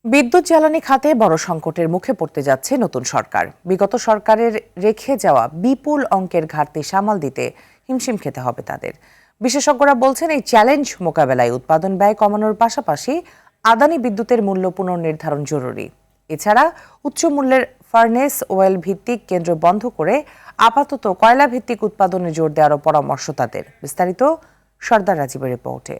বিদ্যুৎ জ্বালানি খাতে বড় সংকটের মুখে পড়তে যাচ্ছে নতুন সরকার। বিগত সরকারের রেখে যাওয়া বিপুল অঙ্কের ঘাটতি সামাল দিতে হিমশিম খেতে হবে তাদের। বিশেষজ্ঞরা বলছেন, এই চ্যালেঞ্জ মোকাবেলায় উৎপাদন ব্যয় কমানোর পাশাপাশি আদানি বিদ্যুতের মূল্য পুনর্নির্ধারণ জরুরি। এছাড়া উচ্চ মূল্যের ফার্নেস ওয়েল ভিত্তিক কেন্দ্র বন্ধ করে আপাতত কয়লা ভিত্তিক উৎপাদনে জোর দেওয়ারও পরামর্শ তাদের। বিস্তারিত সর্দার রাজীবের রিপোর্টে।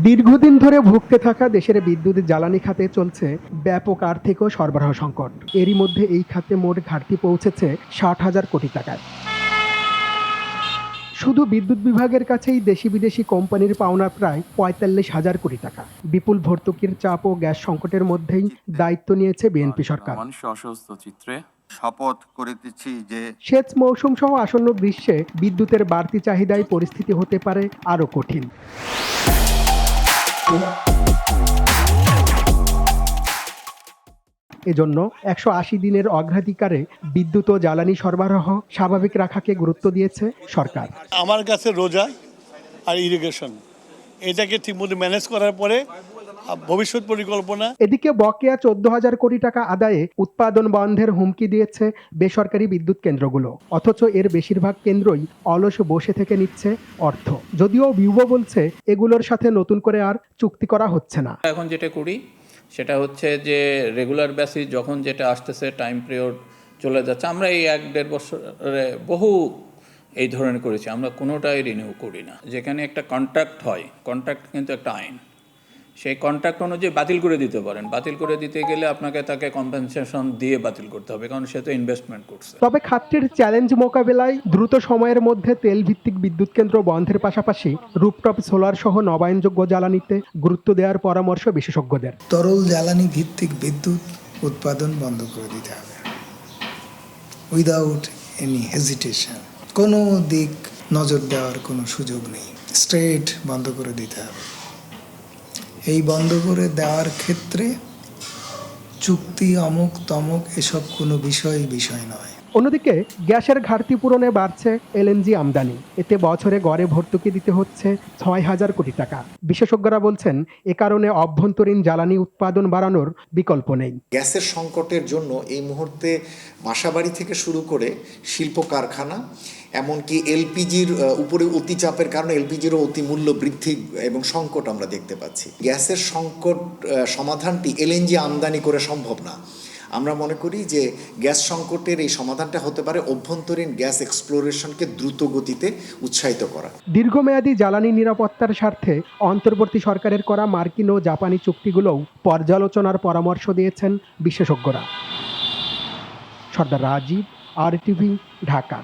দীর্ঘদিন ধরে ভুগতে থাকা দেশের বিদ্যুৎ জ্বালানি খাতে চলছে ব্যাপক আর্থিক ও সরবরাহ সংকট। এরই মধ্যে এই খাতে মোট ঘাটতি পৌঁছেছে 60,000 কোটি টাকায়। শুধু বিদ্যুৎ বিভাগের কাছেই দেশি বিদেশি কোম্পানির পাওনা প্রায় 45,000 কোটি টাকা। বিপুল ভর্তুকির চাপ ও গ্যাস সংকটের মধ্যেই দায়িত্ব নিয়েছে বিএনপি সরকার। শপথ করিতেছি যে সেচ মৌসুম সহ আসন্ন গ্রীষ্মে বিদ্যুতের বাড়তি চাহিদায় পরিস্থিতি হতে পারে আরও কঠিন। এজন্য 180 দিনের অগ্রাধিকারে বিদ্যুৎ ও জ্বালানি সরবরাহ স্বাভাবিক রাখাকে গুরুত্ব দিয়েছে সরকার। আমার কাছে রোজা আর ইরিগেশন এটাকে ঠিকমতো ম্যানেজ করার পরে ভবিষ্যৎ পরিকল্পনা। এদিকে বকেয়া 14,000 কোটি টাকা আদায়ে উৎপাদন বন্ধের হুমকি দিয়েছে বেসরকারি বিদ্যুৎ কেন্দ্রগুলো। অথচ এর বেশিরভাগ কেন্দ্রই অলস বসে থেকে নিচ্ছে অর্থ। যদিও বিউবো বলছে এগুলোর সাথে নতুন করে আর চুক্তি করা হচ্ছে না। এখন যেটা করি সেটা হচ্ছে যে রেগুলার বেসিস যখন যেটা আসতেছে টাইম পিরিয়ড চলে যাচ্ছে, আমরা এই 1-1.5 বছরে বহু এই ধরনের করেছি, আমরা কোনোটাই রিনিউ করি না। যেখানে একটা কন্ট্রাক্ট হয়, কন্ট্রাক্ট কিন্তু একটা আইন, সেই কন্ট্রাক্ট অনুযায়ী বাতিল করে দিতে পারেন। বাতিল করে দিতে গেলে আপনাকে তাকে কম্পেনসেশন দিয়ে বাতিল করতে হবে, কারণ সে তো ইনভেস্টমেন্ট করছে। তবে খাতটির চ্যালেঞ্জ মোকাবেলায় দ্রুত সময়ের মধ্যে তেল ভিত্তিক বিদ্যুৎ কেন্দ্র বন্ধের পাশাপাশি রুফটপ সোলার সহ নবায়নযোগ্য জ্বালানিতে গুরুত্ব দেওয়ার পরামর্শ বিশেষজ্ঞদের। তরল জ্বালানি ভিত্তিক বিদ্যুৎ উৎপাদন বন্ধ করে দিতে হবে উইদাউট এনি হেজিটেশন। কোনো দিক নজর দেওয়ার কোনো সুযোগ নেই, স্ট্রেট বন্ধ করে দিতে হবে। এই বন্ধ করে দেওয়ার ক্ষেত্রে চুক্তি অমুক তমুক এসব কোনো বিষয় নয়। অন্যদিকে গ্যাসের ঘাটতি পূরণে বাড়ছে এলএনজি আমদানি। এতে বছরে গড়ে ভর্তুকি দিতে হচ্ছে 6,000 কোটি টাকা। বিশেষজ্ঞরা বলছেন এ কারণে অভ্যন্তরীণ জ্বালানি উৎপাদন বাড়ানোর বিকল্প নেই। গ্যাসের সংকটের জন্য এই মুহূর্তে বাসাবাড়ি থেকে শুরু করে শিল্প কারখানা, এমনকি এলপিজির উপরে অতিচাপের কারণে এলপিজিরও অতি মূল্য বৃদ্ধি এবং সংকট আমরা দেখতে পাচ্ছি। গ্যাসের সংকট সমাধানটি এলএনজি আমদানি করে সম্ভব না। আমরা মনে করি যে গ্যাস সংকটের এই সমাধানটা হতে পারে অভ্যন্তরীণ গ্যাস এক্সপ্লোরেশনকে দ্রুত গতিতে উৎসাহিত করা। দীর্ঘমেয়াদী জ্বালানি নিরাপত্তার স্বার্থে অন্তর্বর্তী সরকারের করা মার্কিন ও জাপানি চুক্তিগুলোও পর্যালোচনার পরামর্শ দিয়েছেন বিশেষজ্ঞরা। সর্দার রাজীব, RTV, ঢাকা।